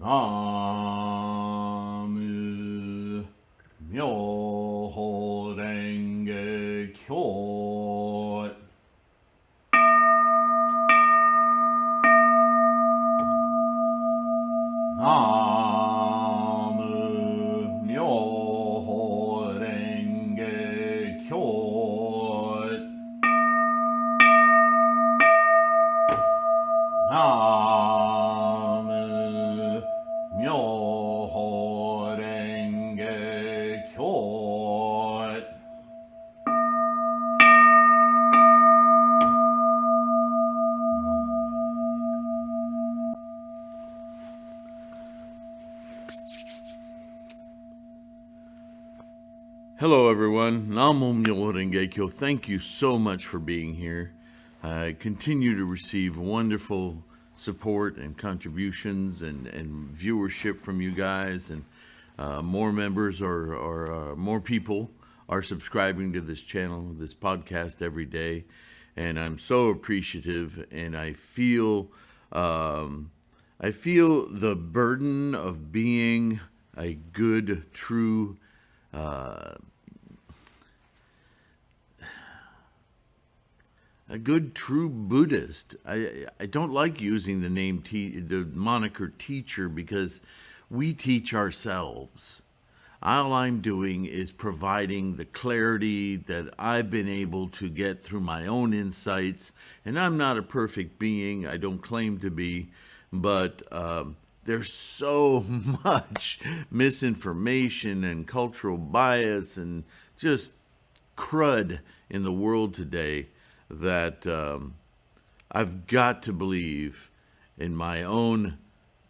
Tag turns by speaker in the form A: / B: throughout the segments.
A: Namu Myoho Renge Kyo. Namu Myoho Renge Kyo. Namu Myoho Renge Kyo. Hello everyone, Namo Myoho Renge Kyo. Thank you so much for being here. I continue to receive wonderful support and contributions and viewership from you guys, and more members or more people are subscribing to this channel, this podcast every day, and I'm so appreciative. And I feel the burden of being a good, true Buddhist. I don't like using the name, the moniker teacher, because we teach ourselves. All I'm doing is providing the clarity that I've been able to get through my own insights. And I'm not a perfect being. I don't claim to be. But there's so much misinformation and cultural bias and just crud in the world today that I've got to believe in my own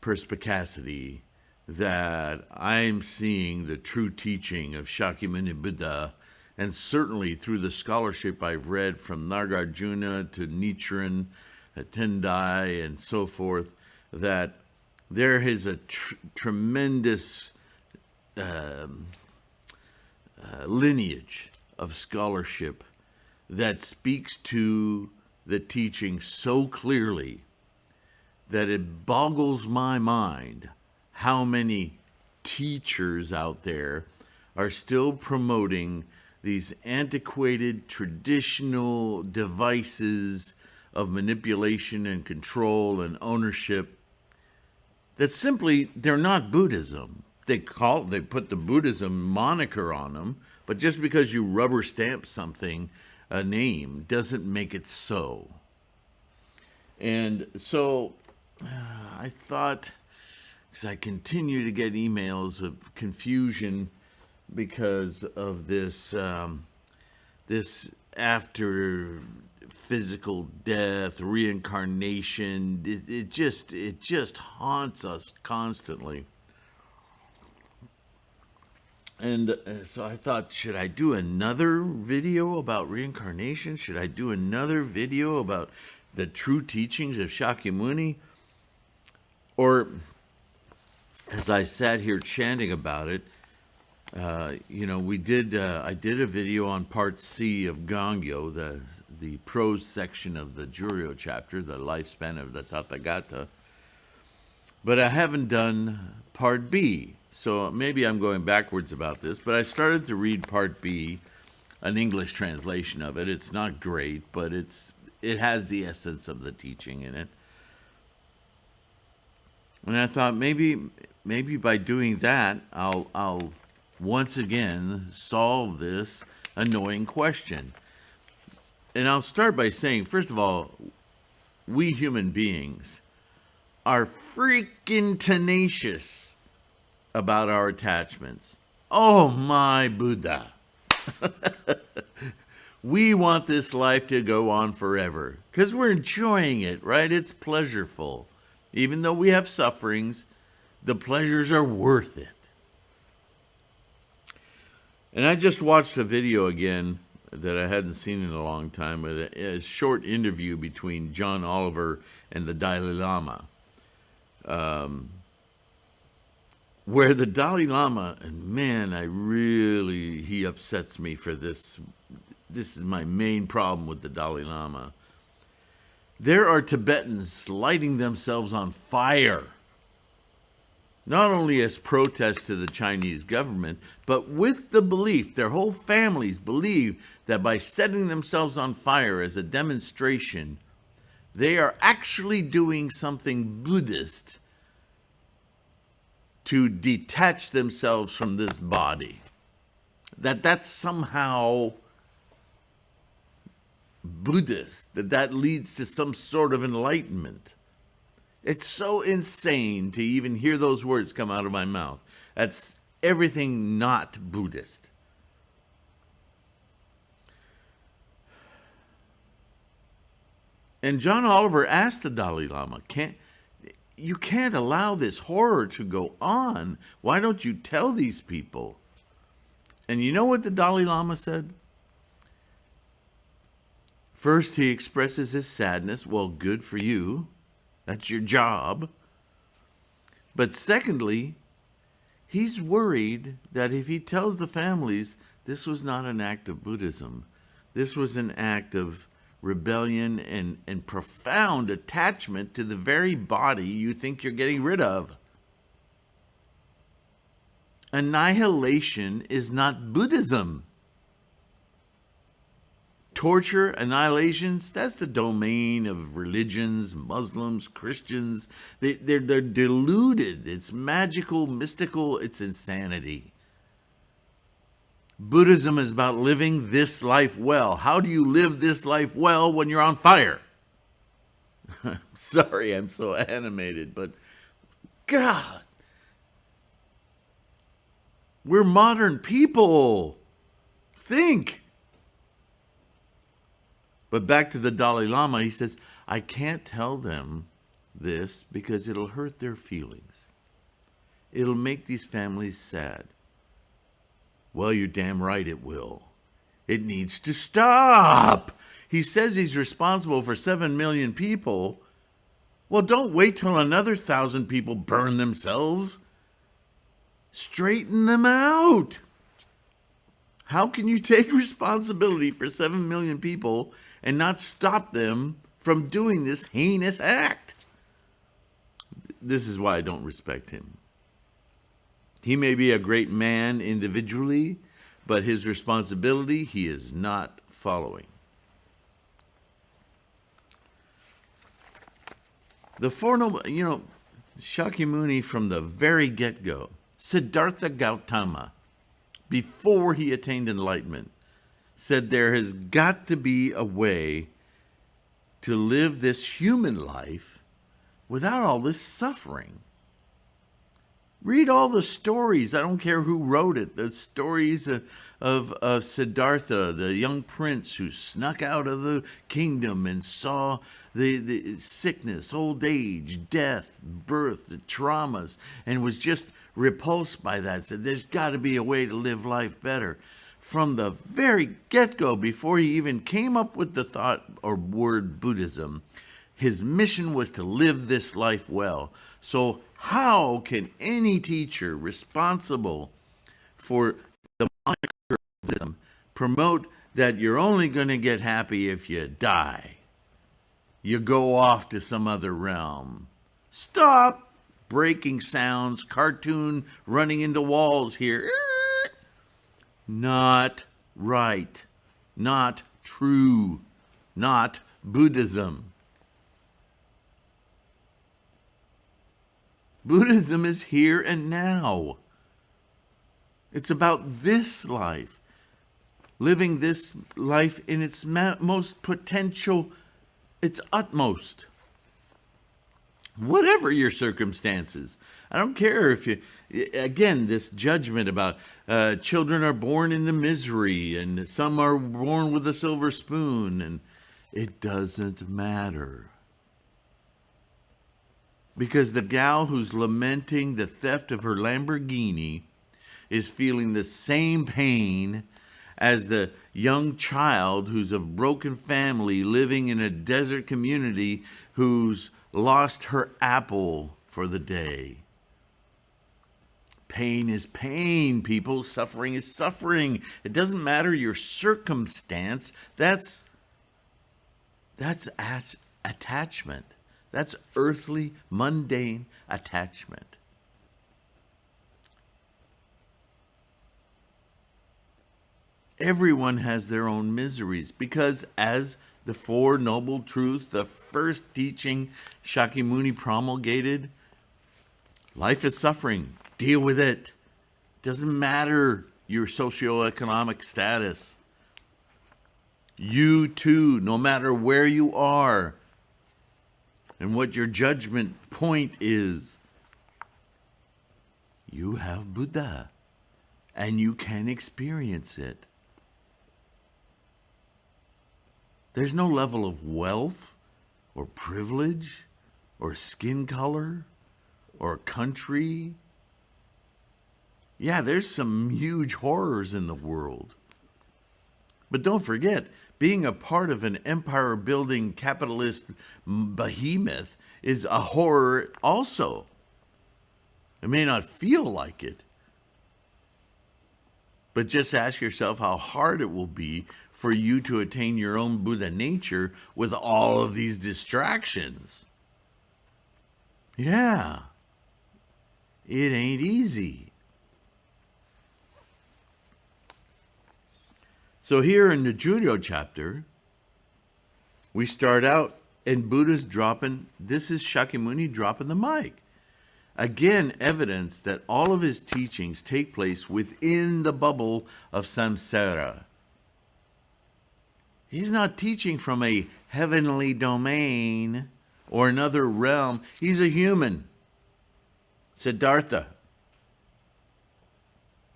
A: perspicacity that I'm seeing the true teaching of Shakyamuni Buddha, and certainly through the scholarship I've read from Nagarjuna to Nichiren, Tendai, and so forth, that there is a tremendous lineage of scholarship that speaks to the teaching so clearly that it boggles my mind how many teachers out there are still promoting these antiquated traditional devices of manipulation and control and ownership that simply, they're not Buddhism. They put the Buddhism moniker on them, but just because you rubber stamp something, a name, doesn't make it so. And so I thought, because I continue to get emails of confusion because of this this after physical death, reincarnation. It just haunts us constantly. And so I thought, should I do another video about reincarnation? Should I do another video about the true teachings of Shakyamuni? Or, as I sat here chanting about it, I did a video on part C of Gongyo, the prose section of the Juryo chapter, the lifespan of the Tathagata. But I haven't done part B. So maybe I'm going backwards about this, but I started to read part B, an English translation of it. It's not great, but it has the essence of the teaching in it. And I thought maybe by doing that, I'll once again solve this annoying question. And I'll start by saying, first of all, we human beings are freaking tenacious about our attachments. Oh my Buddha. We want this life to go on forever because we're enjoying it, right? It's pleasureful. Even though we have sufferings, the pleasures are worth it. And I just watched a video again that I hadn't seen in a long time, with a short interview between John Oliver and the Dalai Lama. Where the Dalai Lama, and man, he upsets me for this. This is my main problem with the Dalai Lama. There are Tibetans lighting themselves on fire not only as protest to the Chinese government, but with the belief, their whole families believe that by setting themselves on fire as a demonstration, they are actually doing something Buddhist to detach themselves from this body. That's somehow Buddhist, that leads to some sort of enlightenment. It's so insane to even hear those words come out of my mouth. That's everything not Buddhist. And John Oliver asked the Dalai Lama, you can't allow this horror to go on. Why don't you tell these people? And you know what the Dalai Lama said? First, he expresses his sadness. Well, good for you. That's your job. But secondly, he's worried that if he tells the families this was not an act of Buddhism, this was an act of rebellion and profound attachment to the very body you think you're getting rid of. Annihilation is not Buddhism. Torture, annihilations, that's the domain of religions, Muslims, Christians. They're deluded. It's magical, mystical, it's insanity. Buddhism is about living this life well. How do you live this life well when you're on fire? Sorry, I'm so animated, but God, we're modern people. Think. But back to the Dalai Lama, he says, I can't tell them this because it'll hurt their feelings. It'll make these families sad. Well, you're damn right it will. It needs to stop. He says he's responsible for 7 million people. Well, don't wait till another 1,000 people burn themselves. Straighten them out. How can you take responsibility for 7 million people and not stop them from doing this heinous act? This is why I don't respect him. He may be a great man individually, but his responsibility he is not following. The Four Noble, Shakyamuni from the very get-go, Siddhartha Gautama, before he attained enlightenment, said there has got to be a way to live this human life without all this suffering. Read all the stories. I don't care who wrote it. The stories of Siddhartha, the young prince who snuck out of the kingdom and saw the sickness, old age, death, birth, the traumas, and was just repulsed by that. Said, there's got to be a way to live life better. From the very get-go, before he even came up with the thought or word Buddhism, his mission was to live this life well. So how can any teacher responsible for the moniker of Buddhism promote that you're only going to get happy if you die? You go off to some other realm. Stop breaking sounds, cartoon running into walls here. Not right. Not true. Not Buddhism. Buddhism is here and now. It's about this life. Living this life in its most potential, its utmost. Whatever your circumstances. I don't care if you, again, this judgment about children are born into misery and some are born with a silver spoon, and it doesn't matter. Because the gal who's lamenting the theft of her Lamborghini is feeling the same pain as the young child who's of broken family living in a desert community who's lost her apple for the day. Pain is pain, people. Suffering is suffering. It doesn't matter your circumstance. That's attachment. That's earthly, mundane attachment. Everyone has their own miseries because, as the Four Noble Truths, the first teaching Shakyamuni promulgated, life is suffering. Deal with it. Doesn't matter your socioeconomic status. You too, no matter where you are and what your judgment point is, you have Buddha and you can experience it. There's no level of wealth or privilege or skin color or country. Yeah, there's some huge horrors in the world. But don't forget, being a part of an empire-building capitalist behemoth is a horror also. It may not feel like it, but just ask yourself how hard it will be for you to attain your own Buddha nature with all of these distractions. Yeah, it ain't easy. So here in the Juryo chapter, we start out and Buddha's dropping, this is Shakyamuni dropping the mic. Again, evidence that all of his teachings take place within the bubble of samsara. He's not teaching from a heavenly domain or another realm. He's a human. Siddhartha,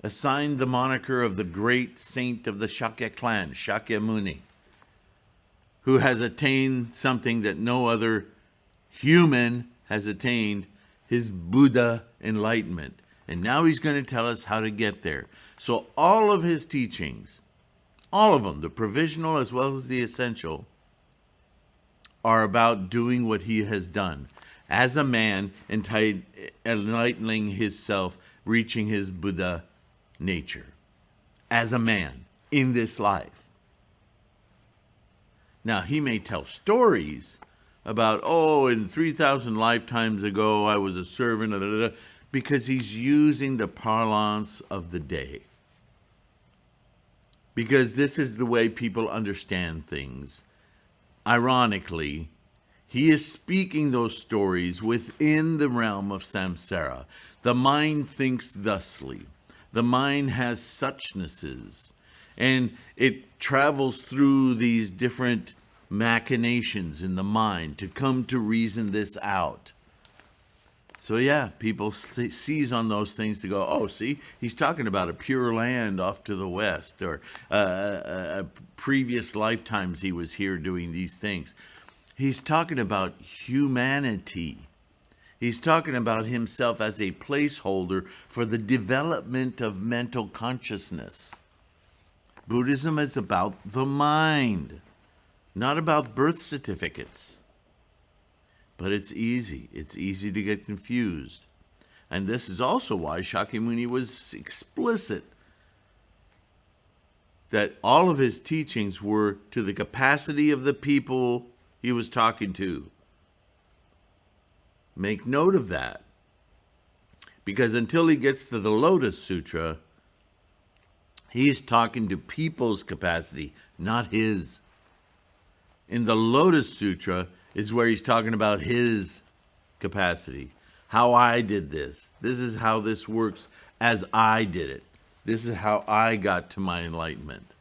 A: assigned the moniker of the great saint of the Shakya clan, Shakyamuni, who has attained something that no other human has attained, his Buddha enlightenment. And now he's going to tell us how to get there. So all of his teachings, all of them, the provisional as well as the essential, are about doing what he has done. As a man, enlightening himself, reaching his Buddha nature. As a man, in this life. Now, he may tell stories about, in 3,000 lifetimes ago, I was a servant, because he's using the parlance of the day. Because this is the way people understand things. Ironically, he is speaking those stories within the realm of samsara. The mind thinks thusly. The mind has suchnesses, and it travels through these different machinations in the mind to come to reason this out. So yeah, people seize on those things to go, see, he's talking about a pure land off to the west, or previous lifetimes he was here doing these things. He's talking about humanity. He's talking about himself as a placeholder for the development of mental consciousness. Buddhism is about the mind, not about birth certificates. But it's easy. It's easy to get confused. And this is also why Shakyamuni was explicit that all of his teachings were to the capacity of the people he was talking to. Make note of that. Because until he gets to the Lotus Sutra, he's talking to people's capacity, not his. In the Lotus Sutra is where he's talking about his capacity. How I did this. This is how this works as I did it. This is how I got to my enlightenment.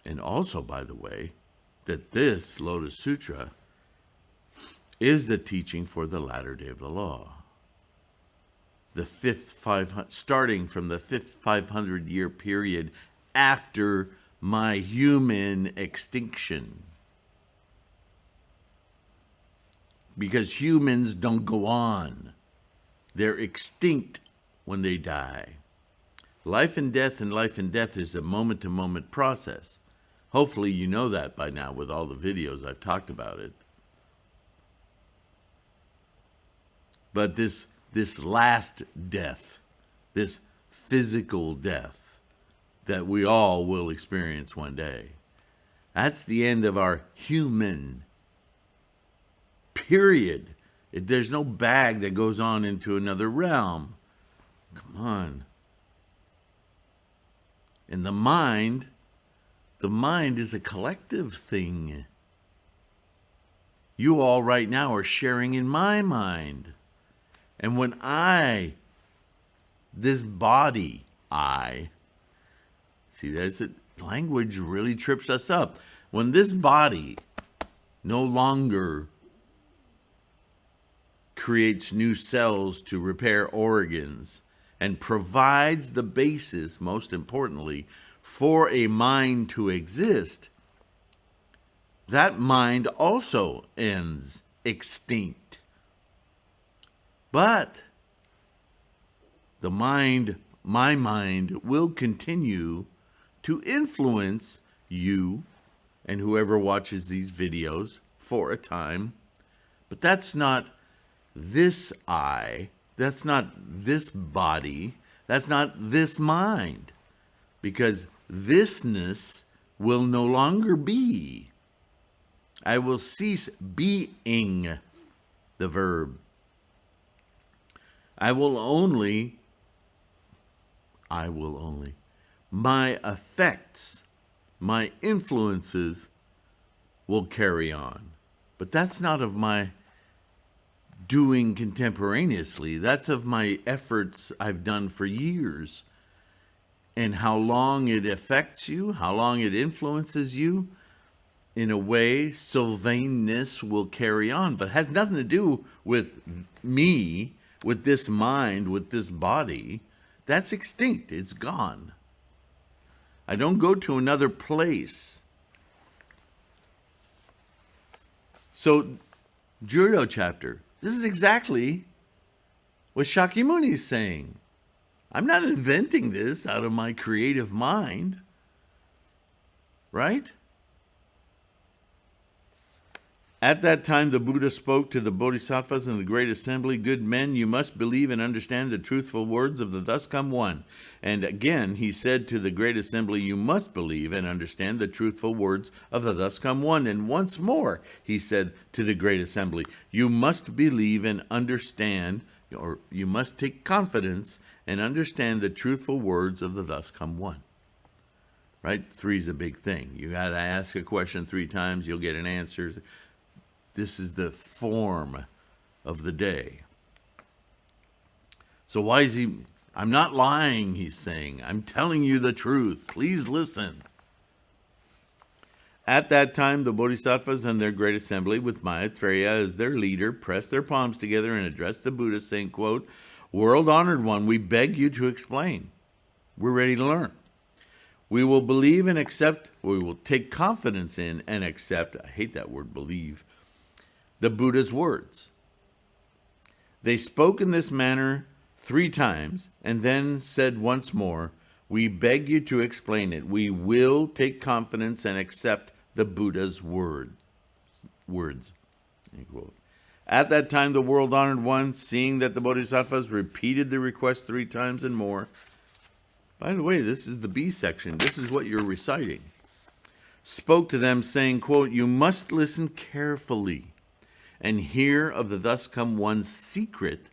A: And also, by the way, that this Lotus Sutra is the teaching for the latter day of the law. Starting from the fifth 500-year period after my human extinction. Because humans don't go on. They're extinct when they die. Life and death is a moment-to-moment process. Hopefully you know that by now with all the videos I've talked about it. But this last death, this physical death that we all will experience one day, that's the end of our human period. There's no bag that goes on into another realm. Come on. And the mind is a collective thing. You all right now are sharing in my mind. And when this body, see, that's it. Language really trips us up. When this body no longer creates new cells to repair organs and provides the basis, most importantly, for a mind to exist, that mind also ends extinct. But the mind, my mind, will continue to influence you and whoever watches these videos for a time. But that's not this I, that's not this body, that's not this mind, because thisness will no longer be. I will cease being, the verb. I will only, my effects, my influences will carry on. But that's not of my doing contemporaneously. That's of my efforts I've done for years. And how long it affects you, how long it influences you, in a way, Sylvaneness will carry on, but has nothing to do with me, with this mind, with this body. That's extinct. It's gone. I don't go to another place. So, Judo chapter, this is exactly what Shakyamuni is saying. I'm not inventing this out of my creative mind, right? At that time, the Buddha spoke to the Bodhisattvas in the great assembly, "Good men, you must believe and understand the truthful words of the thus come one." And again, he said to the great assembly, "You must believe and understand the truthful words of the thus come one." And once more, he said to the great assembly, "You must believe and understand, or you must take confidence and understand the truthful words of the thus come one." Right? 3 is a big thing. You got to ask a question 3 times, you'll get an answer. This is the form of the day. So why is he, I'm not lying, he's saying. I'm telling you the truth. Please listen. At that time, the Bodhisattvas and their great assembly, with Maitreya as their leader, pressed their palms together and addressed the Buddha, saying, quote, "World-honored one, we beg you to explain. We're ready to learn. We will believe and accept, we will take confidence in and accept," I hate that word, believe, "the Buddha's words. They spoke in this manner 3 times and then said once more, 'We beg you to explain it. We will take confidence and accept the Buddha's words. At that time, the world-honored one, seeing that the Bodhisattvas repeated the request 3 times and more, by the way, this is the B section. This is what you're reciting. Spoke to them, saying, quote, "You must listen carefully and hear of the thus come one's secret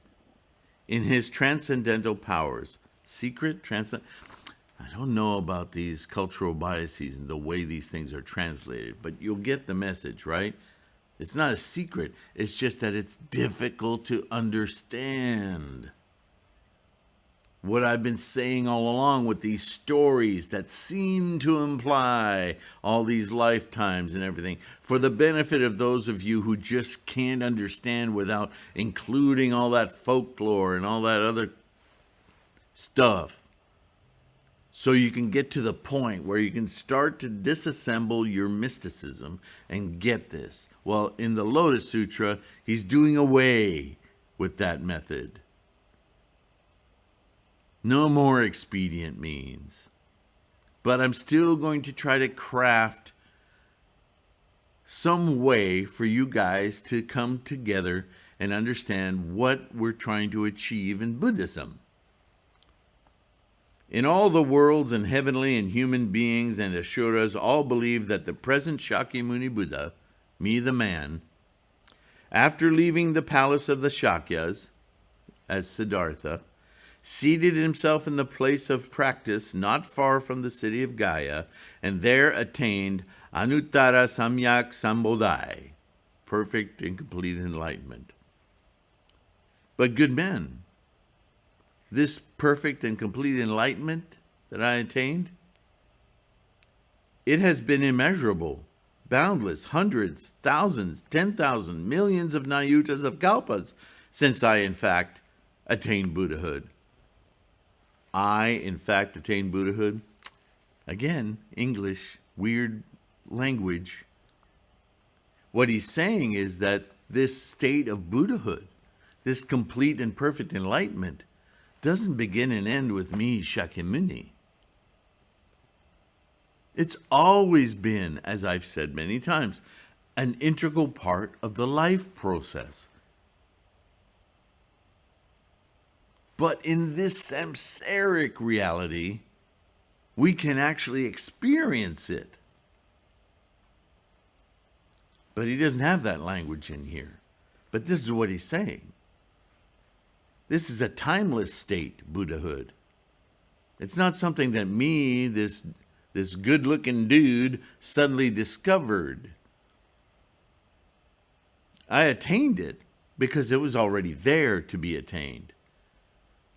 A: in his transcendental powers." Secret, I don't know about these cultural biases and the way these things are translated, but you'll get the message, right? It's not a secret. It's just that it's difficult to understand. What I've been saying all along with these stories that seem to imply all these lifetimes and everything, for the benefit of those of you who just can't understand without including all that folklore and all that other stuff, so you can get to the point where you can start to disassemble your mysticism and get this. Well, in the Lotus Sutra, he's doing away with that method. No more expedient means. But I'm still going to try to craft some way for you guys to come together and understand what we're trying to achieve in Buddhism. In all the worlds and heavenly and human beings and Asuras all believe that the present Shakyamuni Buddha, me the man, after leaving the palace of the Shakyas as Siddhartha, seated himself in the place of practice not far from the city of Gaya, and there attained Anuttara Samyak Sambodhi, perfect and complete enlightenment. But good men, this perfect and complete enlightenment that I attained, it has been immeasurable, boundless, hundreds, thousands, 10,000, millions of nayutas of kalpas since I, in fact, attained Buddhahood. I, in fact, attained Buddhahood. Again, English, weird language. What he's saying is that this state of Buddhahood, this complete and perfect enlightenment, doesn't begin and end with me, Shakyamuni. It's always been, as I've said many times, an integral part of the life process. But in this samsaric reality, we can actually experience it. But he doesn't have that language in here. But this is what he's saying. This is a timeless state, Buddhahood. It's not something that me, this good-looking dude, suddenly discovered. I attained it because it was already there to be attained.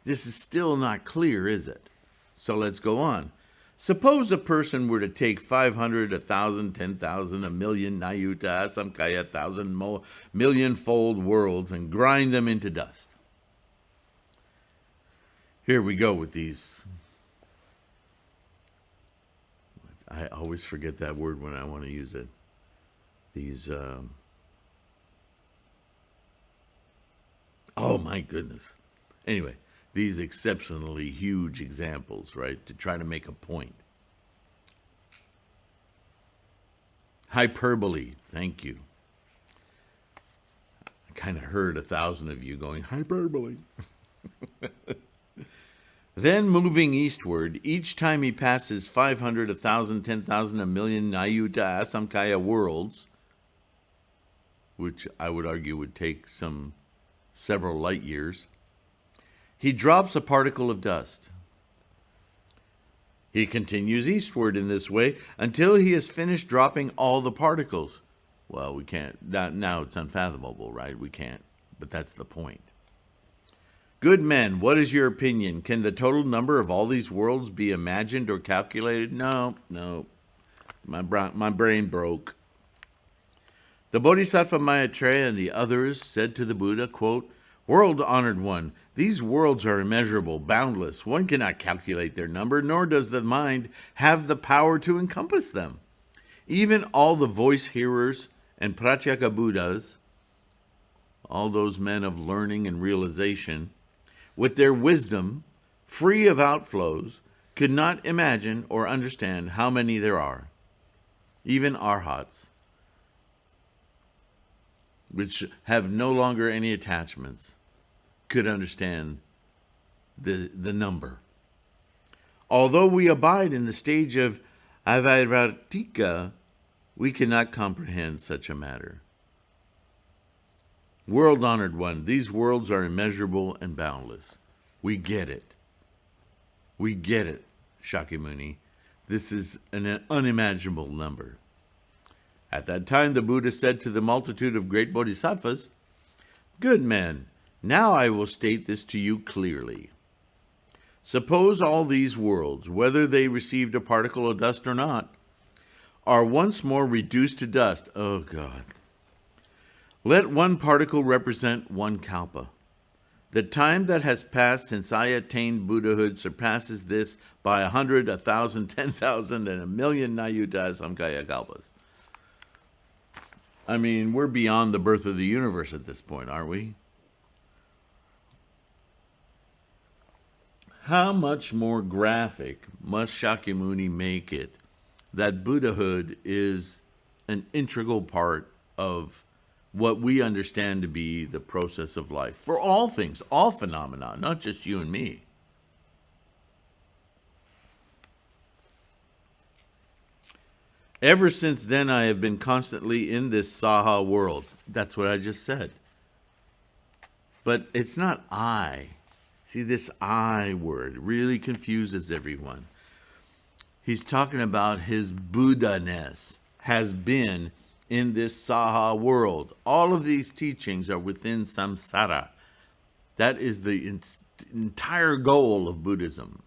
A: This is still not clear, is it? So let's go on. Suppose a person were to take 500, 1,000, 10,000, 1,000,000 nayuta, samkaya, 1,000 million-fold worlds and grind them into dust. Here we go with these. I always forget that word when I want to use it. These, oh my goodness. Anyway, these exceptionally huge examples, right, to try to make a point. Hyperbole, thank you. I kind of heard 1,000 of you going, hyperbole. Then moving eastward, each time he passes 500, 1,000, 10,000, 1,000,000 nayuta asamkaya worlds, which I would argue would take several light years, he drops a particle of dust. He continues eastward in this way until he has finished dropping all the particles. Well, we can't. Now it's unfathomable, right? We can't. But that's the point. Good men, what is your opinion? Can the total number of all these worlds be imagined or calculated? No. My brain broke. The Bodhisattva Maitreya and the others said to the Buddha, quote, "World-honored one, these worlds are immeasurable, boundless. One cannot calculate their number, nor does the mind have the power to encompass them. Even all the voice hearers and pratyeka Buddhas, all those men of learning and realization, with their wisdom, free of outflows, could not imagine or understand how many there are. Even arhats, which have no longer any attachments, could understand the number. Although we abide in the stage of avirartika, we cannot comprehend such a matter. World-honored one, these worlds are immeasurable and boundless. We get it. We get it, Shakyamuni. This is an unimaginable number." At that time, the Buddha said to the multitude of great bodhisattvas, "Good men, now I will state this to you clearly. Suppose all these worlds, whether they received a particle of dust or not, are once more reduced to dust." Oh, God. "Let one particle represent one kalpa. The time that has passed since I attained Buddhahood surpasses this by 100, 1,000, 10,000, and 1,000,000 nayuta samkaya kalpas." I mean, we're beyond the birth of the universe at this point, aren't we? How much more graphic must Shakyamuni make it that Buddhahood is an integral part of what we understand to be the process of life for all things, all phenomena, not just you and me. Ever since then, I have been constantly in this Saha world. That's what I just said. But it's not I. See, this I word really confuses everyone. He's talking about his Buddha-ness has been in this Saha world. All of these teachings are within samsara. That is the entire goal of Buddhism.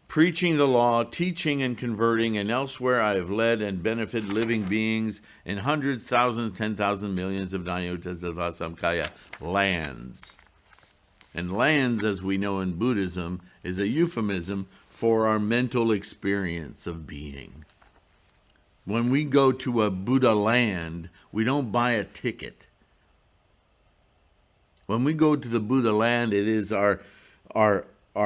A: Preaching the law, teaching and converting, and elsewhere I have led and benefited living beings in hundreds, thousands, 10,000 millions of Danyotas of Asamkaya lands. And lands, as we know in Buddhism, is a euphemism for our mental experience of being. When we go to a Buddha land, we don't buy a ticket. When we go to the Buddha land, it is our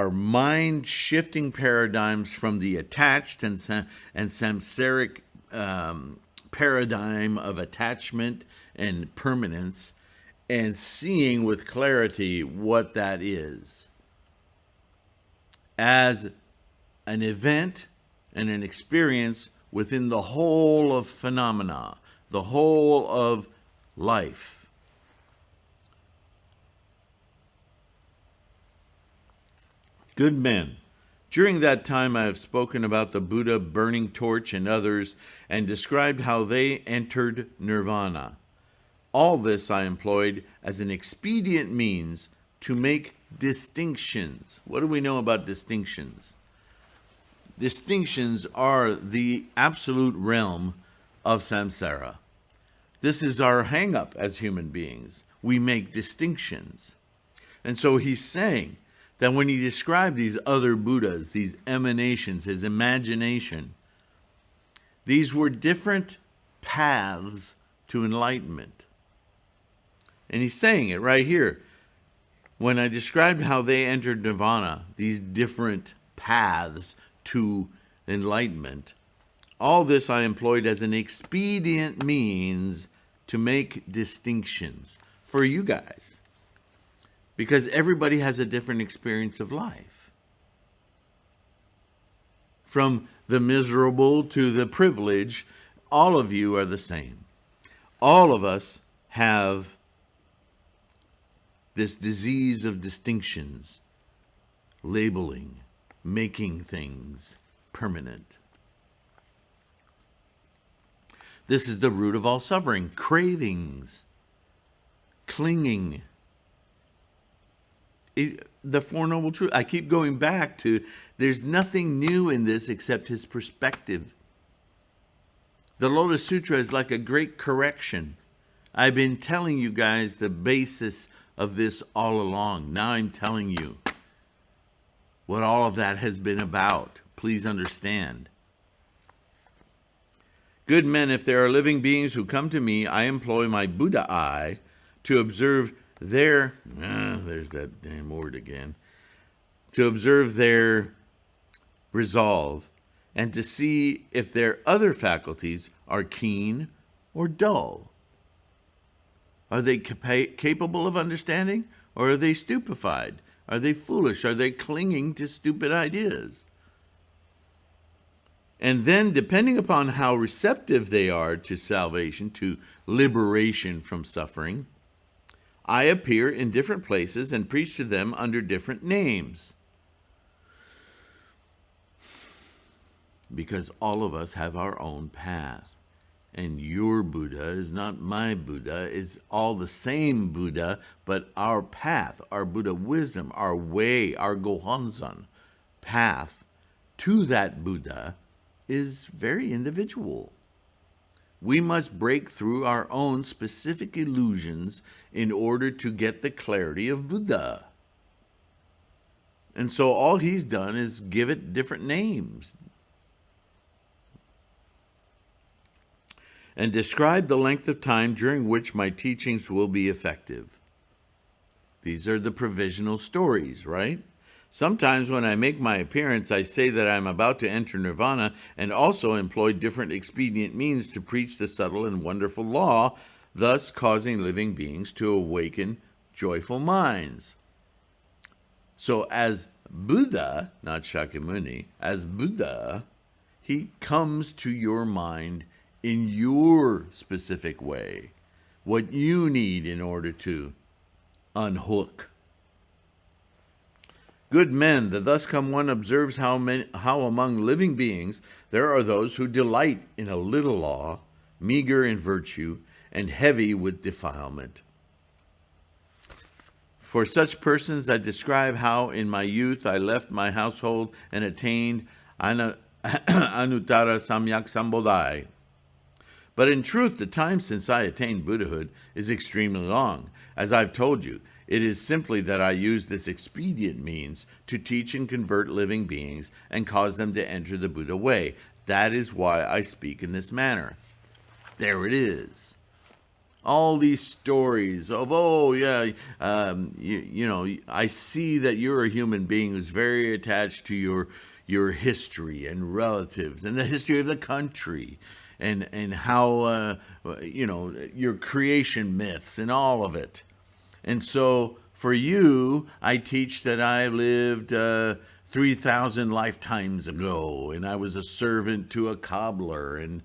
A: mind-shifting paradigms from the attached and samsaric paradigm of attachment and permanence, and seeing with clarity what that is as an event and an experience within the whole of phenomena, the whole of life. Good men, during that time I have spoken about the Buddha, burning torch, and others, and described how they entered nirvana. All this I employed as an expedient means to make distinctions. What do we know about distinctions? Distinctions are the absolute realm of samsara. This is our hang-up as human beings. We make distinctions. And so he's saying that when he described these other Buddhas, these emanations, his imagination, these were different paths to enlightenment. And he's saying it right here. When I described how they entered nirvana, these different paths to enlightenment, all this I employed as an expedient means to make distinctions for you guys. Because everybody has a different experience of life. From the miserable to the privileged, all of you are the same. All of us have this disease of distinctions, labeling, making things permanent. This is the root of all suffering, cravings, clinging. The Four Noble Truths. I keep going back to, there's nothing new in this except his perspective. The Lotus Sutra is like a great correction. I've been telling you guys the basis of this all along. Now I'm telling you what all of that has been about. Please understand. Good men, if there are living beings who come to me, I employ my Buddha eye to observe their, there's that damn word again, to observe their resolve and to see if their other faculties are keen or dull. Are they capable of understanding, or are they stupefied? Are they foolish? Are they clinging to stupid ideas? And then, depending upon how receptive they are to salvation, to liberation from suffering, I appear in different places and preach to them under different names. Because all of us have our own path. And your Buddha is not my Buddha. It's all the same Buddha, but our path, our Buddha wisdom, our way, our Gohonzon path to that Buddha is very individual. We must break through our own specific illusions in order to get the clarity of Buddha. And so all he's done is give it different names. And describe the length of time during which my teachings will be effective. These are the provisional stories, right? Sometimes when I make my appearance, I say that I am about to enter nirvana and also employ different expedient means to preach the subtle and wonderful law, thus causing living beings to awaken joyful minds. So as Buddha, not Shakyamuni, as Buddha, he comes to your mind in your specific way, what you need in order to unhook. Good men, the thus come one observes how among living beings there are those who delight in a little law, meager in virtue, and heavy with defilement. For such persons I describe how in my youth I left my household and attained Anuttara Samyak Sambodhai. But in truth, the time since I attained Buddhahood is extremely long. As I've told you, it is simply that I use this expedient means to teach and convert living beings and cause them to enter the Buddha way. That is why I speak in this manner. There it is. All these stories of, I see that you're a human being who's very attached to your history and relatives and the history of the country and how, your creation myths and all of it. And so for you, I teach that I lived 3,000 lifetimes ago, and I was a servant to a cobbler, and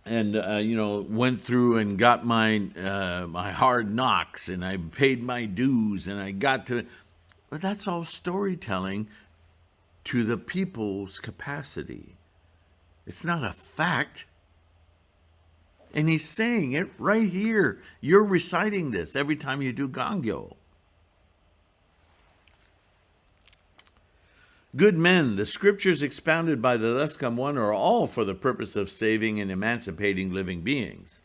A: went through and got my hard knocks, and I paid my dues, and I got to. But that's all storytelling to the people's capacity. It's not a fact. And he's saying it right here. You're reciting this every time you do Gongyo. Good men, the scriptures expounded by the thus come one are all for the purpose of saving and emancipating living beings.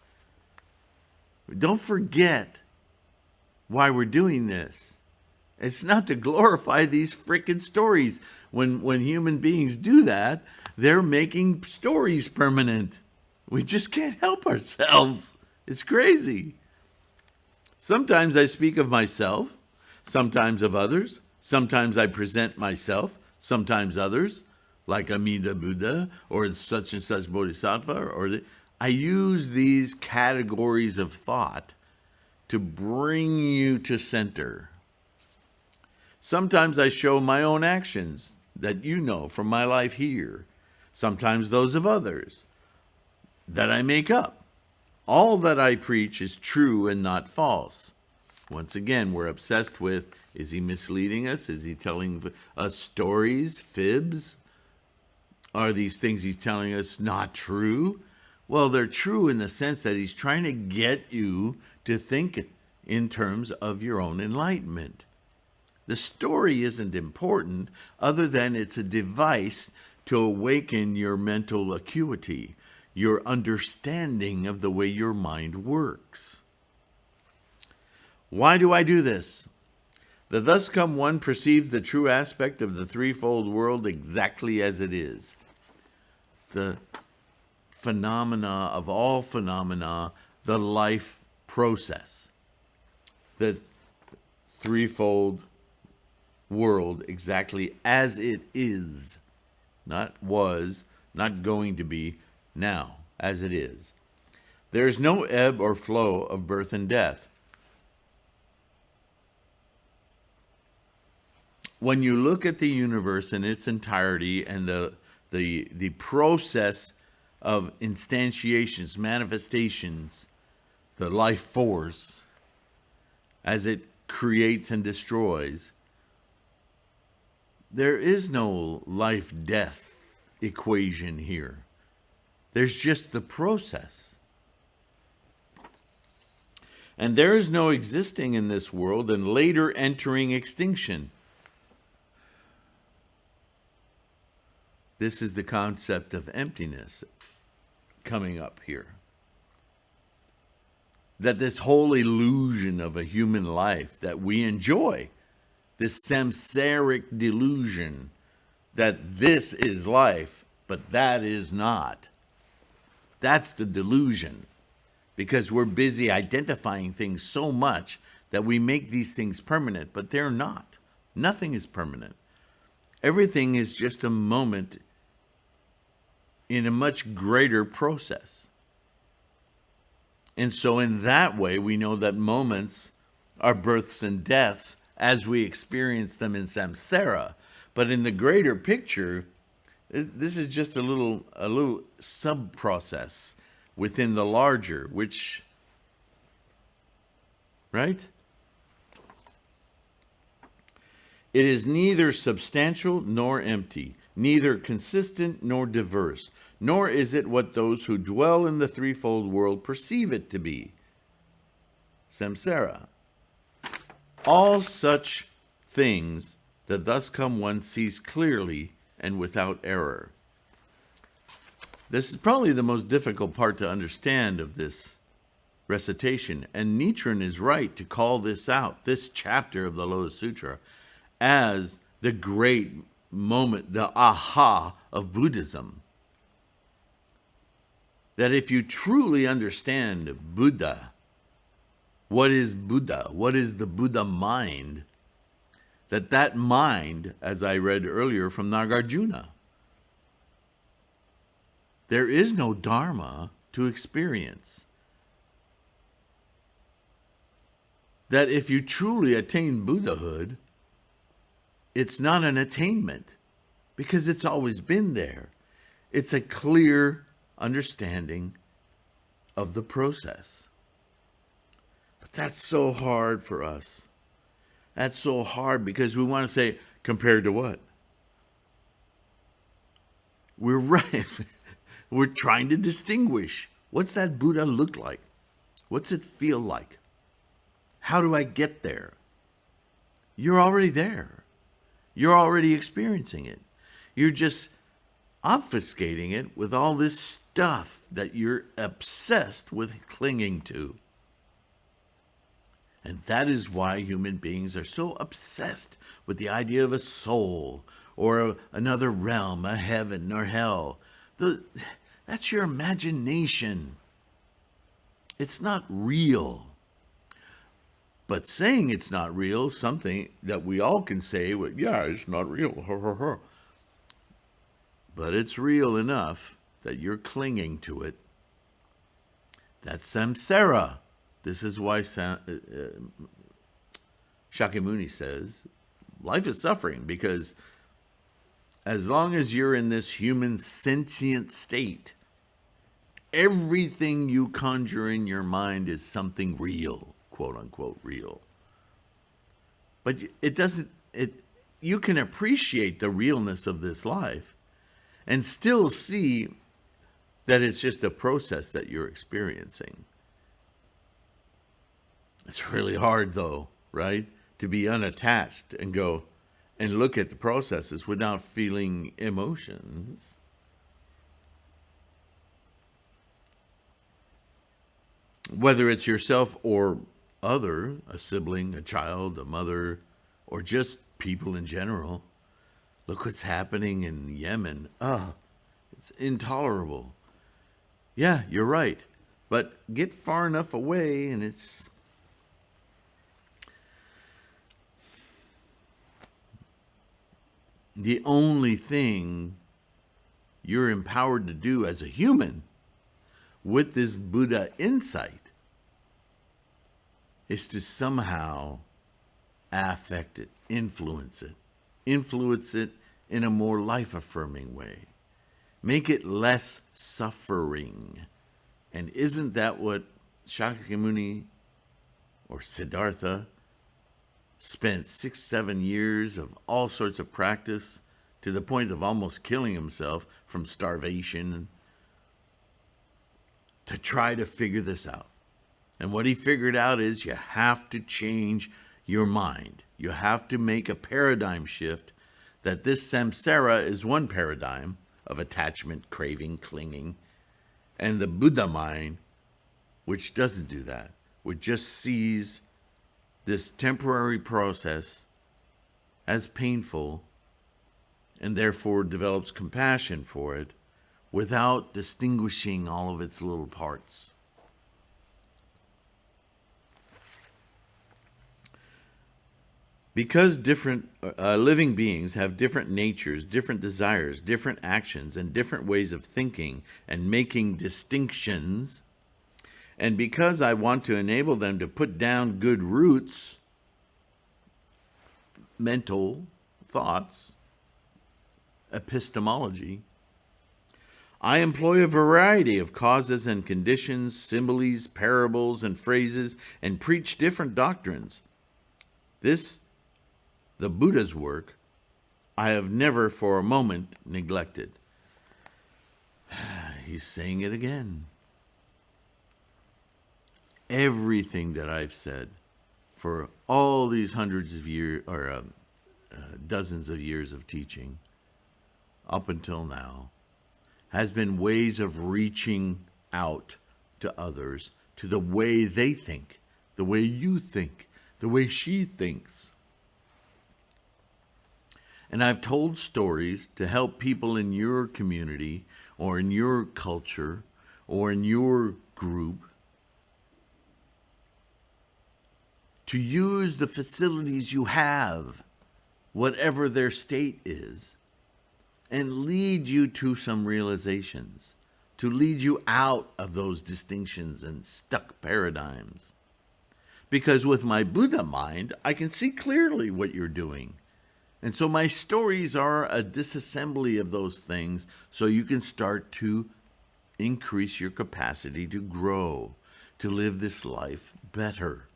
A: Don't forget why we're doing this. It's not to glorify these frickin' stories. When human beings do that, they're making stories permanent. We just can't help ourselves. It's crazy. Sometimes I speak of myself, sometimes of others, sometimes I present myself, sometimes others, like Amida Buddha or such and such Bodhisattva. I use these categories of thought to bring you to center. Sometimes I show my own actions that you know from my life here, sometimes those of others that I make up. All that I preach is true and not false. Once again, we're obsessed with, is he misleading us? Is he telling us stories, fibs? Are these things he's telling us not true? Well, they're true in the sense that he's trying to get you to think in terms of your own enlightenment. The story isn't important other than it's a device to awaken your mental acuity, your understanding of the way your mind works. Why do I do this? The thus come one perceives the true aspect of the threefold world exactly as it is. The phenomena of all phenomena, the life process. The threefold world exactly as it is. Not was, not going to be, now, as it is. There is no ebb or flow of birth and death. When you look at the universe in its entirety and the process of instantiations, manifestations, the life force, as it creates and destroys, there is no life-death equation here. There's just the process. And there is no existing in this world and later entering extinction. This is the concept of emptiness coming up here. That this whole illusion of a human life that we enjoy, this samsaric delusion that this is life, but that is not. That's the delusion, because we're busy identifying things so much that we make these things permanent, but they're not. Nothing is permanent. Everything is just a moment in a much greater process. And so in that way, we know that moments are births and deaths as we experience them in samsara. But in the greater picture, this is just a little sub-process within the larger, which, right? It is neither substantial nor empty, neither consistent nor diverse, nor is it what those who dwell in the threefold world perceive it to be. Samsara. All such things that thus come one sees clearly and without error. This is probably the most difficult part to understand of this recitation, and Nichiren is right to call this out, this chapter of the Lotus Sutra, as the great moment, the aha of Buddhism. That if you truly understand Buddha, what is Buddha? What is the Buddha mind? That mind, as I read earlier from Nagarjuna, there is no Dharma to experience. That if you truly attain Buddhahood, it's not an attainment because it's always been there. It's a clear understanding of the process. But that's so hard for us. That's so hard because we want to say, compared to what? We're right. We're trying to distinguish. What's that Buddha look like? What's it feel like? How do I get there? You're already there. You're already experiencing it. You're just obfuscating it with all this stuff that you're obsessed with clinging to. And that is why human beings are so obsessed with the idea of a soul or another realm, a heaven or hell. That's your imagination. It's not real. But saying it's not real, something that we all can say, well, yeah, it's not real. But it's real enough that you're clinging to it. That's samsara. This is why Shakyamuni says life is suffering, because as long as you're in this human sentient state, everything you conjure in your mind is something real. Quote unquote real. But you can appreciate the realness of this life and still see that it's just a process that you're experiencing. It's really hard though, right? To be unattached and go and look at the processes without feeling emotions. Whether it's yourself or other, a sibling, a child, a mother, or just people in general. Look what's happening in Yemen. It's intolerable. Yeah, you're right. But get far enough away and it's... The only thing you're empowered to do as a human with this Buddha insight is to somehow affect it, influence it in a more life-affirming way. Make it less suffering. And isn't that what Shakyamuni or Siddhartha spent 6-7 years of all sorts of practice to the point of almost killing himself from starvation to try to figure this out? And what he figured out is you have to change your mind. You have to make a paradigm shift that this samsara is one paradigm of attachment, craving, clinging, and the Buddha mind, which doesn't do that, which just sees this temporary process as painful and therefore develops compassion for it without distinguishing all of its little parts. Because different living beings have different natures, different desires, different actions, and different ways of thinking and making distinctions, and because I want to enable them to put down good roots, mental thoughts, epistemology, I employ a variety of causes and conditions, similes, parables, and phrases, and preach different doctrines. This, the Buddha's work, I have never for a moment neglected. He's saying it again. Everything that I've said for all these hundreds of years, or dozens of years of teaching, up until now, has been ways of reaching out to others, to the way they think, the way you think, the way she thinks. And I've told stories to help people in your community or in your culture or in your group to use the facilities you have, whatever their state is, and lead you to some realizations, to lead you out of those distinctions and stuck paradigms. Because with my Buddha mind, I can see clearly what you're doing. And so my stories are a disassembly of those things so you can start to increase your capacity to grow, to live this life better.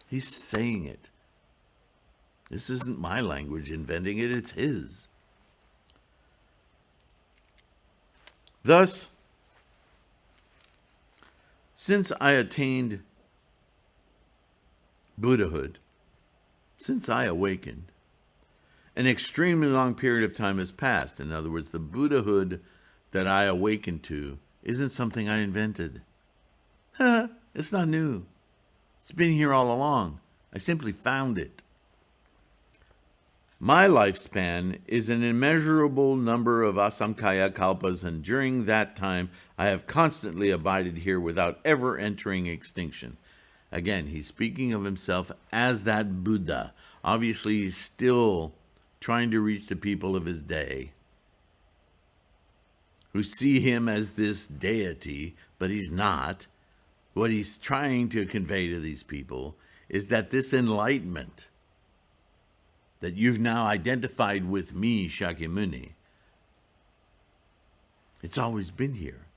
A: He's saying it. This isn't my language inventing it, it's his. Thus, since I attained Buddhahood, since I awakened, an extremely long period of time has passed. In other words, the Buddhahood that I awakened to isn't something I invented. It's not new. It's been here all along. I simply found it. My lifespan is an immeasurable number of asamkaya kalpas, and during that time I have constantly abided here without ever entering extinction. Again, he's speaking of himself as that Buddha. Obviously, he's still trying to reach the people of his day who see him as this deity, but he's not. What he's trying to convey to these people is that this enlightenment that you've now identified with me, Shakyamuni, it's always been here.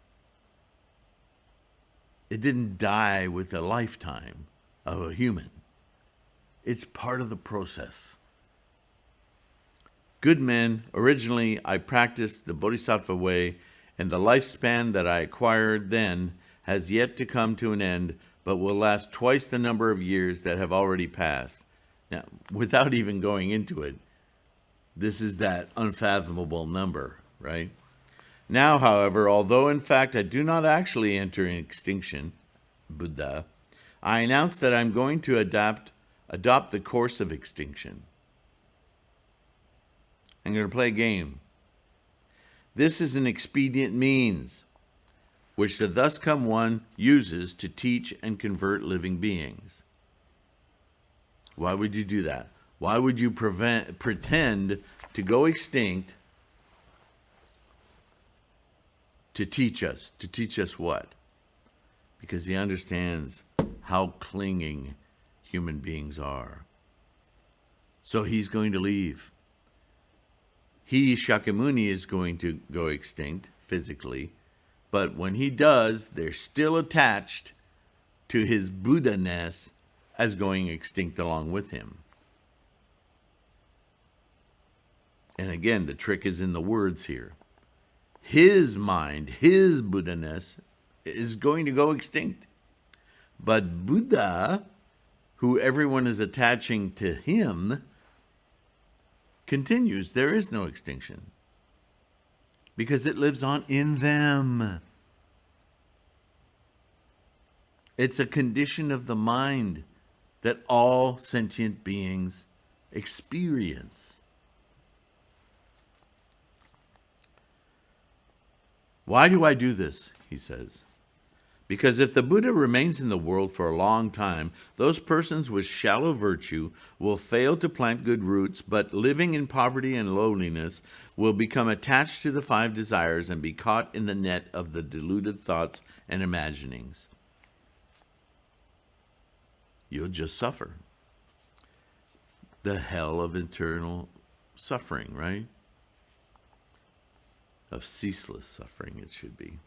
A: It didn't die with a lifetime of a human. It's part of the process. Good men, originally I practiced the Bodhisattva way, and the lifespan that I acquired then has yet to come to an end, but will last twice the number of years that have already passed. Now, without even going into it, this is that unfathomable number, right? Now, however, although in fact I do not actually enter in extinction, Buddha, I announce that I'm going to adopt the course of extinction. I'm going to play a game. This is an expedient means which the thus come one uses to teach and convert living beings. Why would you do that? Why would you pretend to go extinct to teach us? To teach us what? Because he understands how clinging human beings are. So he's going to leave. He, Shakyamuni, is going to go extinct physically, but when he does, they're still attached to his Buddha-ness as going extinct along with him. And again, the trick is in the words here. His mind, his Buddha-ness, is going to go extinct. But Buddha, who everyone is attaching to him, continues. There is no extinction because it lives on in them. It's a condition of the mind that all sentient beings experience. Why do I do this? He says. Because if the Buddha remains in the world for a long time, those persons with shallow virtue will fail to plant good roots, but living in poverty and lowliness will become attached to the 5 desires and be caught in the net of the deluded thoughts and imaginings. You'll just suffer. The hell of eternal suffering, right? of ceaseless suffering, it should be.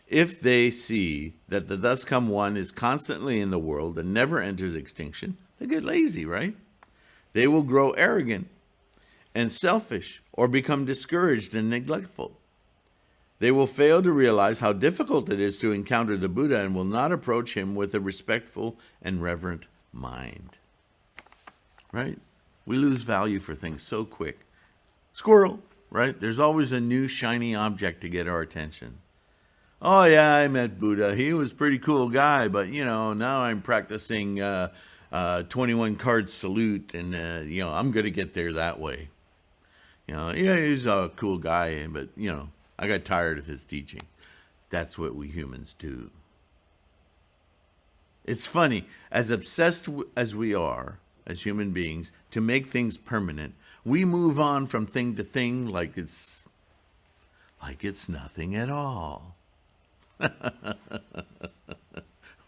A: If they see that the thus come one is constantly in the world and never enters extinction, they get lazy, right? They will grow arrogant and selfish or become discouraged and neglectful. They will fail to realize how difficult it is to encounter the Buddha and will not approach him with a respectful and reverent mind. Right? We lose value for things so quick. Squirrel, right? There's always a new shiny object to get our attention. Oh yeah, I met Buddha. He was a pretty cool guy, but now I'm practicing 21 card salute, and I'm going to get there that way. Yeah, he's a cool guy, but I got tired of his teaching. That's what we humans do. It's funny, as obsessed as we are as human beings to make things permanent, we move on from thing to thing like it's nothing at all.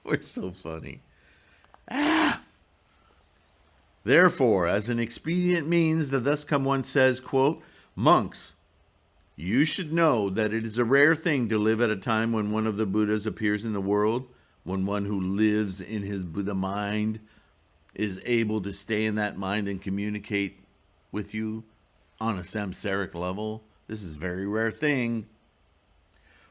A: We're so funny. Therefore, as an expedient means, the thus come one says, quote, monks, you should know that it is a rare thing to live at a time when one of the Buddhas appears in the world, when one who lives in his Buddha mind is able to stay in that mind and communicate with you on a samsaric level. This is a very rare thing.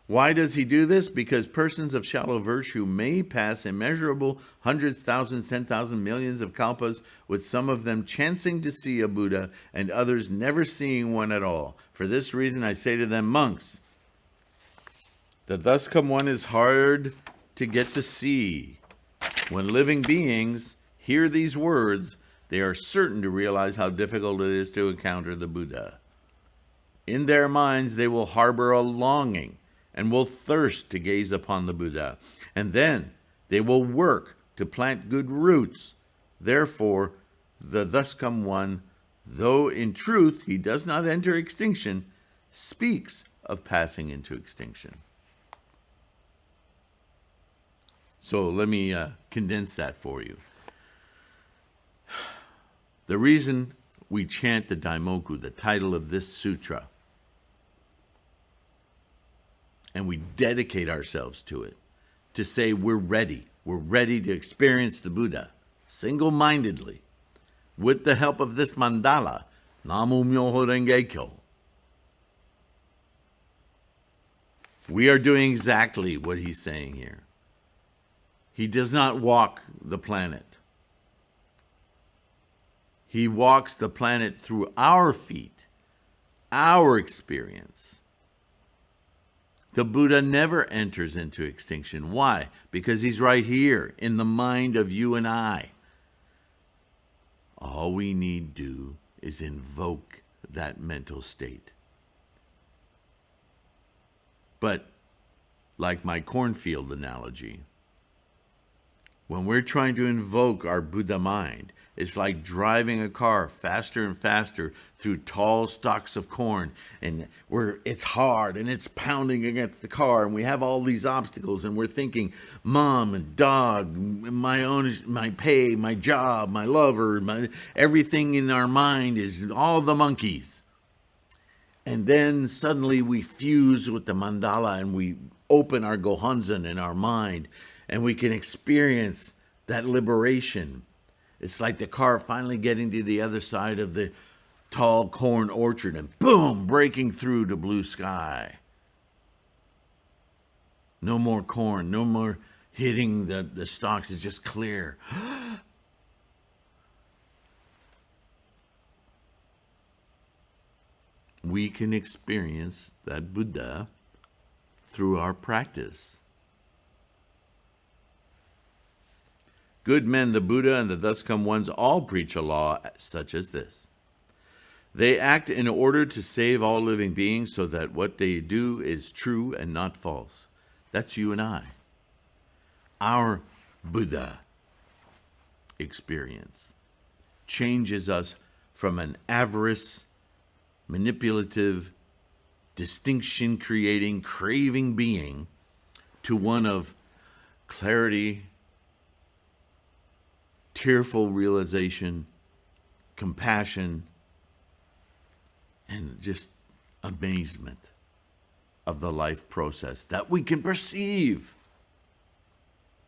A: Why does he do this? Because persons of shallow virtue may pass immeasurable hundreds, thousands, 10,000, millions of kalpas, with some of them chancing to see a Buddha and others never seeing one at all. For this reason I say to them, monks, the thus come one is hard to get to see. When living beings hear these words, they are certain to realize how difficult it is to encounter the Buddha. In their minds they will harbor a longing and will thirst to gaze upon the Buddha. And then they will work to plant good roots. Therefore, the thus come one, though in truth he does not enter extinction, speaks of passing into extinction. So let me condense that for you. The reason we chant the Daimoku, the title of this sutra, and we dedicate ourselves to it, to say we're ready to experience the Buddha, single-mindedly, with the help of this mandala, Namu Myoho Renge Kyo. We are doing exactly what he's saying here. He does not walk the planet. He walks the planet through our feet, our experience. The Buddha never enters into extinction. Why? Because he's right here in the mind of you and I. All we need do is invoke that mental state. But like my cornfield analogy, when we're trying to invoke our Buddha mind, it's like driving a car faster and faster through tall stalks of corn, and it's hard and it's pounding against the car, and we have all these obstacles, and we're thinking, mom and dog, my pay, my job, my lover, everything in our mind is all the monkeys. And then suddenly we fuse with the mandala and we open our Gohonzon in our mind, and we can experience that liberation. It's like the car finally getting to the other side of the tall corn orchard and boom, breaking through to blue sky. No more corn, no more hitting the stalks. It's just clear. We can experience that Buddha through our practice. Good men, the Buddha and the thus come ones, all preach a law such as this. They act in order to save all living beings so that what they do is true and not false. That's you and I. Our Buddha experience changes us from an avarice, manipulative, distinction-creating, craving being to one of clarity, tearful realization, compassion, and just amazement. of the life process that we can perceive.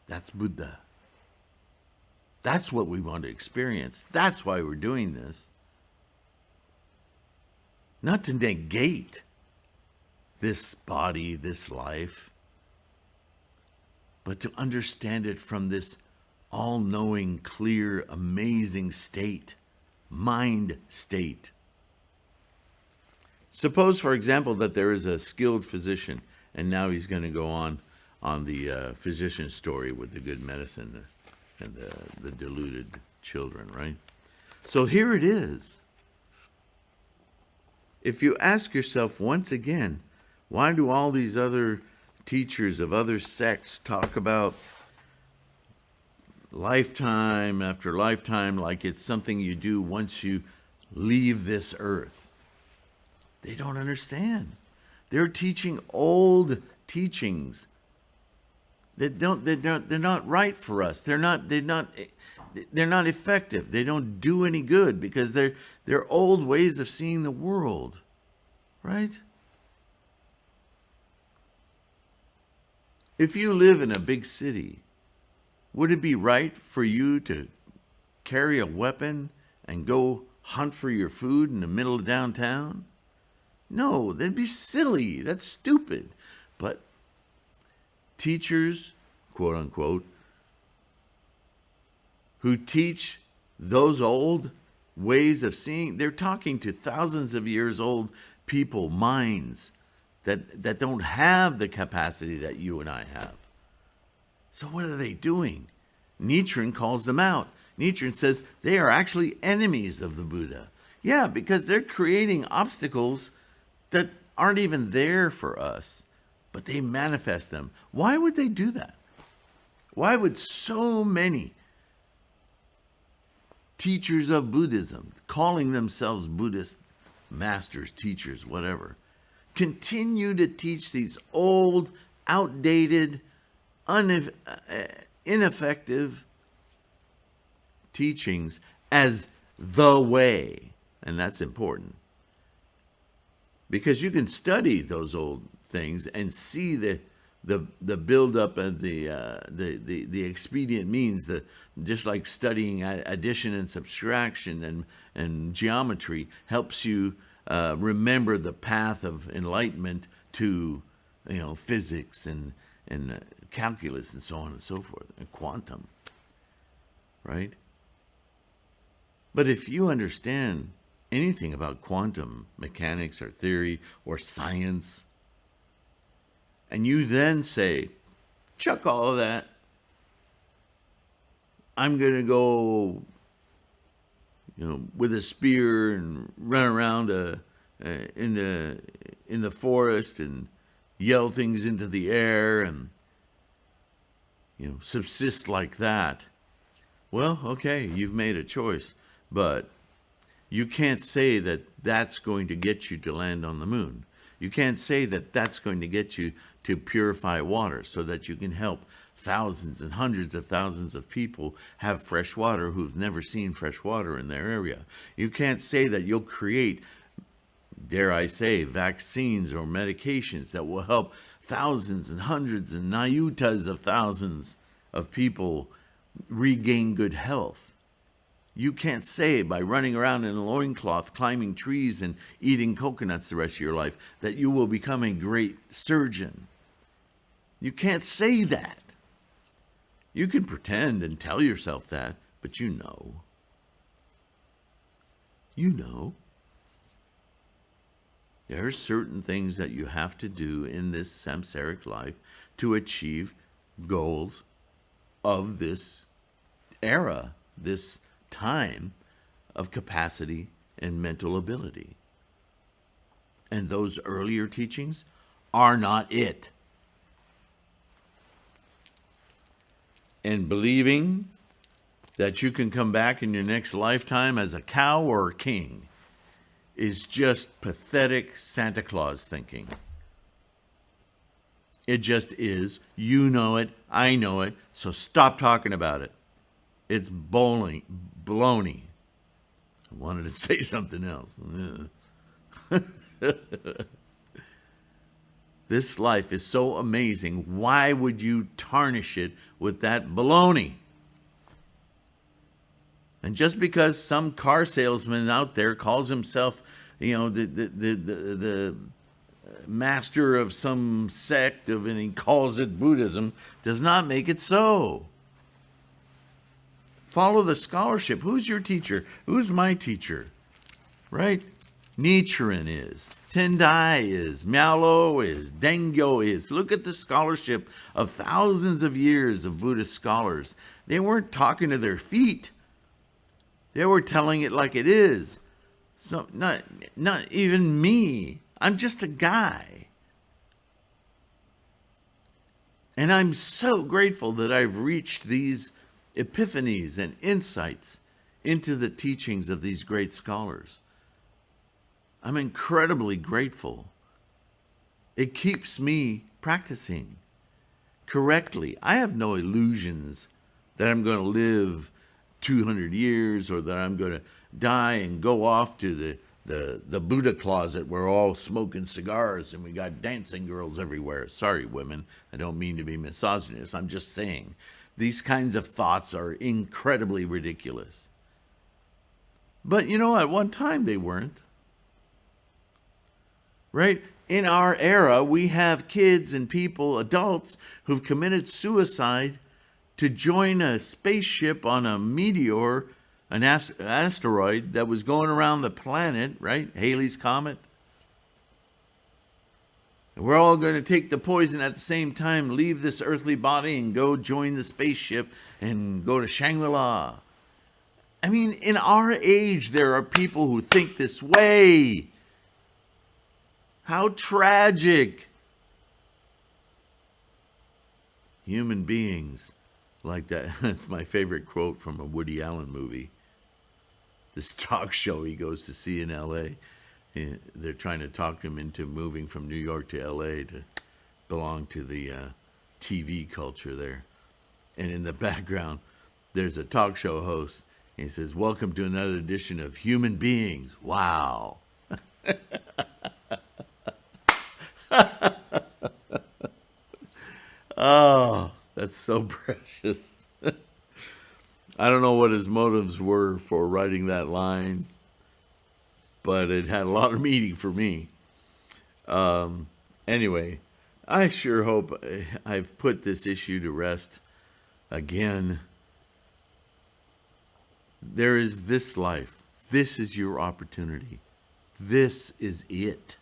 A: That's Buddha. That's what we want to experience. That's why we're doing this. Not to negate this body, this life, but to understand it from this all-knowing, clear, amazing state, mind state. Suppose, for example, that there is a skilled physician, and now he's going to go on the physician story with the good medicine and the deluded children, right? So here it is. If you ask yourself once again, why do all these other teachers of other sects talk about lifetime after lifetime like it's something you do once you leave this earth? They don't understand. They're teaching old teachings that they're not right for us. They're not effective. They don't do any good because they're old ways of seeing the world, right? If you live in a big city, would it be right for you to carry a weapon and go hunt for your food in the middle of downtown? No, that'd be silly. That's stupid. But teachers, quote unquote, who teach those old ways of seeing, they're talking to thousands of years old people, minds that don't have the capacity that you and I have. So what are they doing? Nichiren calls them out. Nichiren says they are actually enemies of the Buddha. Yeah, because they're creating obstacles that aren't even there for us, but they manifest them. Why would they do that? Why would so many teachers of Buddhism, calling themselves Buddhist masters, teachers, whatever, continue to teach these old, outdated, ineffective teachings as the way? And that's important, because you can study those old things and see the buildup of the expedient means, just like studying addition and subtraction and geometry helps you remember the path of enlightenment to physics and calculus and so on and so forth, and quantum, right? But if you understand anything about quantum mechanics or theory or science, and you then say, chuck all of that, I'm going to go with a spear and run around in the forest and yell things into the air and subsist like that. Well, okay, you've made a choice, but you can't say that that's going to get you to land on the moon. You can't say that that's going to get you to purify water so that you can help thousands and hundreds of thousands of people have fresh water who've never seen fresh water in their area. You can't say that you'll create, dare I say, vaccines or medications that will help thousands and hundreds and nayutas of thousands of people regain good health. You can't say by running around in a loincloth, climbing trees and eating coconuts the rest of your life that you will become a great surgeon. You can't say that. You can pretend and tell yourself that, but you know. There are certain things that you have to do in this samsaric life to achieve goals of this era, this time of capacity and mental ability. And those earlier teachings are not it. And believing that you can come back in your next lifetime as a cow or a king is just pathetic Santa Claus thinking. It just is. You know it. I know it. So stop talking about it. It's baloney. I wanted to say something else. The This life is so amazing. Why would you tarnish it with that baloney? And just because some car salesman out there calls himself, the master of some sect of, and he calls it Buddhism, does not make it so. Follow the scholarship. Who's your teacher? Who's my teacher? Right? Nichiren is. Tendai is. Miao is. Gongyo is. Look at the scholarship of thousands of years of Buddhist scholars. They weren't talking to their feet. They were telling it like it is. So not even me. I'm just a guy. And I'm so grateful that I've reached these epiphanies and insights into the teachings of these great scholars. I'm incredibly grateful. It keeps me practicing correctly. I have no illusions that I'm going to live 200 years or that I'm going to die and go off to the Buddha closet where we're all smoking cigars and we got dancing girls everywhere. Sorry, women. I don't mean to be misogynist. I'm just saying these kinds of thoughts are incredibly ridiculous. But at one time they weren't. Right? In our era, we have kids and people, adults, who've committed suicide to join a spaceship on a meteor, an asteroid that was going around the planet, right? Halley's Comet. And we're all going to take the poison at the same time, leave this earthly body and go join the spaceship and go to Shangri-La. I mean, in our age, there are people who think this way. How tragic. Human beings like that. That's my favorite quote from a Woody Allen movie. This talk show he goes to see in L.A. They're trying to talk him into moving from New York to L.A. to belong to the TV culture there. And in the background, there's a talk show host. He says, "Welcome to another edition of Human Beings." Wow. Oh, that's so precious. I don't know what his motives were for writing that line, but it had a lot of meaning for me. Anyway, I sure hope I've put this issue to rest again. There is this life. This is your opportunity. This is it.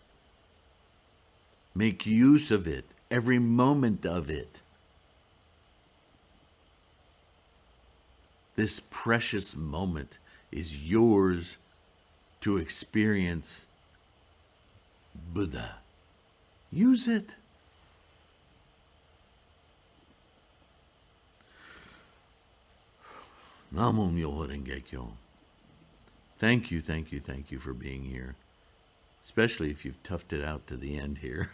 A: Make use of it, every moment of it. This precious moment is yours to experience Buddha. Use it. Namo Myoho Renge Kyo. Thank you for being here. Especially if you've toughed it out to the end here.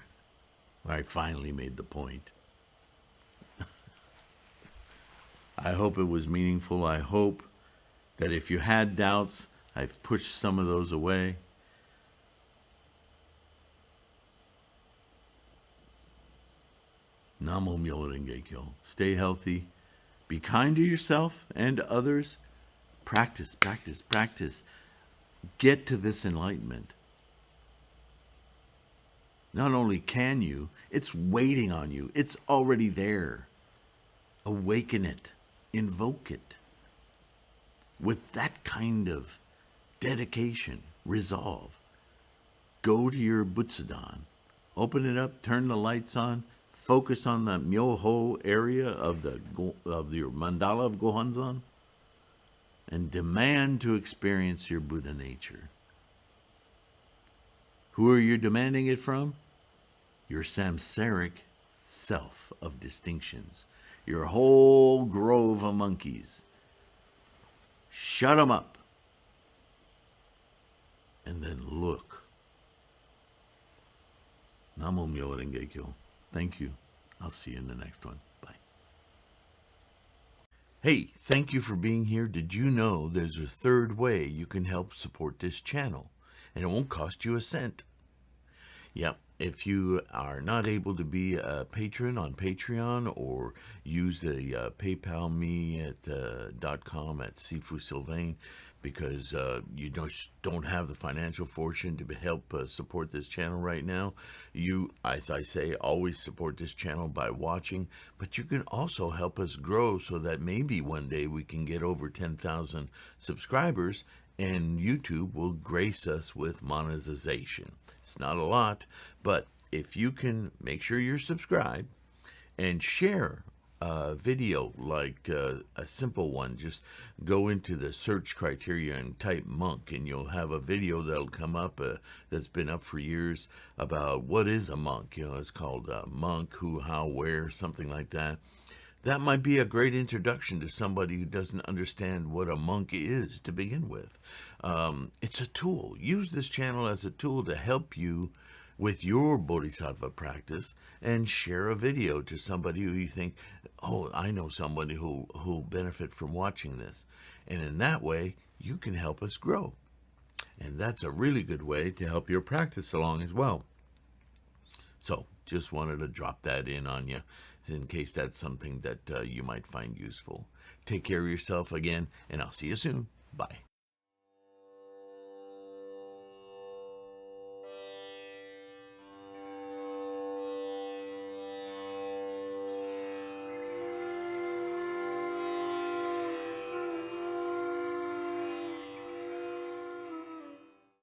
A: I finally made the point. I hope it was meaningful. I hope that if you had doubts, I've pushed some of those away. Namo Myoho Renge Kyo. Stay healthy. Be kind to yourself and to others. Practice, practice, practice. Get to this enlightenment. Not only can you, it's waiting on you. It's already there. Awaken it. Invoke it. With that kind of dedication, resolve, go to your Butsudan. Open it up, turn the lights on, focus on the Myoho area of your mandala of Gohonzon, and demand to experience your Buddha nature. Who are you demanding it from? Your samsaric self of distinctions. Your whole grove of monkeys. Shut them up. And then look. Namo Myoho Renge Kyo. Thank you. I'll see you in the next one. Bye. Hey, thank you for being here. Did you know there's a third way you can help support this channel? And it won't cost you a cent. Yep. If you are not able to be a patron on Patreon or use the PayPal me at .com at Sifu Sylvain because you don't have the financial fortune to help support this channel right now, you, as I say, always support this channel by watching, but you can also help us grow so that maybe one day we can get over 10,000 subscribers and YouTube will grace us with monetization. It's not a lot, but if you can make sure you're subscribed and share a video like a simple one, just go into the search criteria and type monk, and you'll have a video that'll come up that's been up for years about what is a monk. It's called monk, who, how, where, something like that. That might be a great introduction to somebody who doesn't understand what a monk is to begin with. It's a tool. Use this channel as a tool to help you with your Bodhisattva practice, and share a video to somebody who you think, oh, I know somebody who'll benefit from watching this. And in that way, you can help us grow. And that's a really good way to help your practice along as well. So just wanted to drop that in on you in case that's something that you might find useful. Take care of yourself again, and I'll see you soon. Bye.